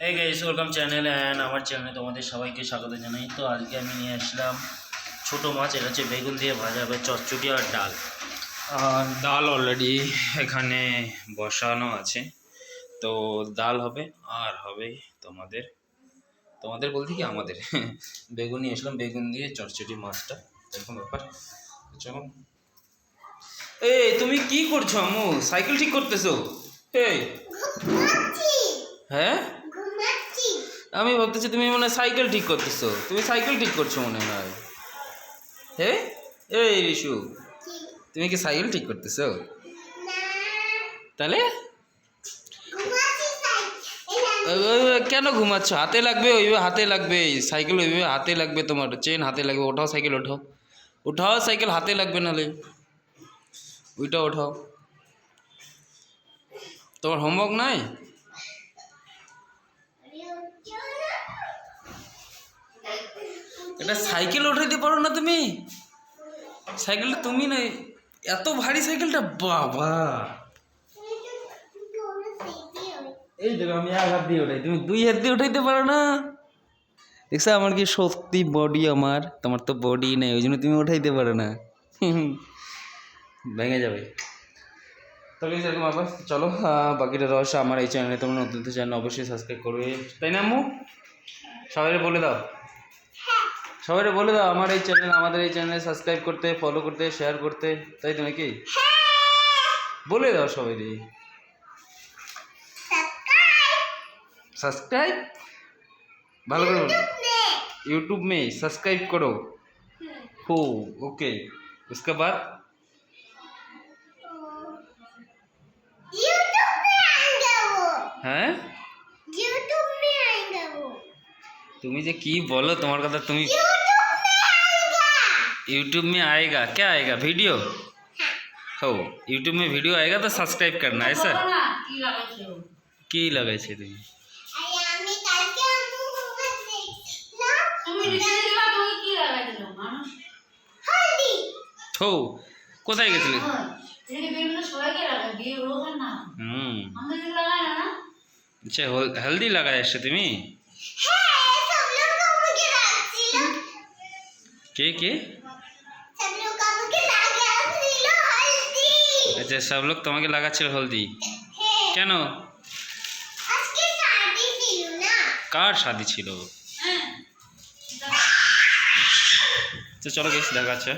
এই guys welcome channel and আমার চ্যানেলে তোমাদের সবাইকে স্বাগত জানাই। তো আজকে আমি নিয়ে আসলাম ছোটো মাছ, এটা হচ্ছে বেগুন দিয়ে ভাজা হবে, চচ্চড়ি আর ডাল। আর ডাল অলরেডি এখানে বসানো আছে, তো ডাল হবে আর হবে তোমাদের তোমাদের বলতে কি আমাদের বেগুন নিয়ে আসলাম, বেগুন দিয়ে চচ্চড়ি মাছটা এরকম ব্যাপার। চলো, এই তুমি কি করছো আমু? সাইকেল ঠিক করতেছো? এই হ্যাঁ, আমি ভাবতেছি তুমি মনে হয় সাইকেল ঠিক করতেছো, তুমি সাইকেল ঠিক করছো মনে হয়। হ্যাঁ, এই রিশু, তুমি কি সাইকেল ঠিক করতেছো? তাহলে কেন ঘুমাচ্ছ? হাতে লাগবে, ওইভাবে হাতে লাগবে সাইকেল, ওইভাবে হাতে লাগবে, তোমার চেন হাতে লাগবে। ওঠাও সাইকেল, ওঠাও উঠাও সাইকেল, হাতে লাগবে, নাহলে ওইটা ওঠাও। তোমার হোমওয়ার্ক নাই? এটা সাইকেল উঠাইতে পারো না তুমি? সাইকেলটা তুমি না, এত ভারী সাইকেলটা, বাবা। এই দেখো আমি এক হাত দিয়ে উঠাই, তুমি দুই হাত দিয়ে উঠাইতে পারো না। দেখছো আমার কি সত্যি বডি, আমার তোমার তো বডি নেই, ওই জন্য তুমি উঠাইতে পারো না, ভেঙে যাবে। তবে সেরকম আবার চলো, বাকিটা রহস্য আমার এই চ্যানেলে। তোমরা নতুন চ্যানেল অবশ্যই সাবস্ক্রাইব করবে, তাই না আম্মু? সবাই বলে দাও, সবাই বলে দাও আমার এই চ্যানেল, আমাদের এই চ্যানেলে সাবস্ক্রাইব করতে, ফলো করতে, শেয়ার করতে, তাই তো নাকি? বলে দাও সবাই দিয়ে सब्सक्राइब, ভালো করে বলো। यूट्यूब में सब्सक्राइब करो हो, ओके। उसके बाद यूट्यूब में आएंगे वो, हैं यूट्यूब में आएंगे वो, तुम्हें जे की बोलो, तुम्हारे कथा तुम यूट्यूब में आएगा। क्या आएगा? वीडियो हो, यूट्यूब में वीडियो आएगा तो सब्सक्राइब करना है सर। की लगाई छे तुम? अरे আমি কালকে আমু হোমওয়ার্ক দেখলাম, তুমি দেখলা তুমি কি লাগাইছো মানুষ? হলদি। हो, কোথায় গেছিলে? এদিকে বেগুন সবাইকে লাগাই, বিয়ে রোজ না। আমাদের লাগায় না। আচ্ছা, হলদি লাগাই আসছে তুমি? হ্যাঁ, সব লোক আমাকে রাখছিল। কে সব লোক আমাকে লাগাচ্ছিল হলদি। আচ্ছা, সব লোক তোমাকে লাগাচ্ছিল হলদি? হ্যাঁ, কেন? আজকে শাদি ছিল না। কার শাদি ছিল? হ্যাঁ, তো চলো গেছি, দেখা আছে।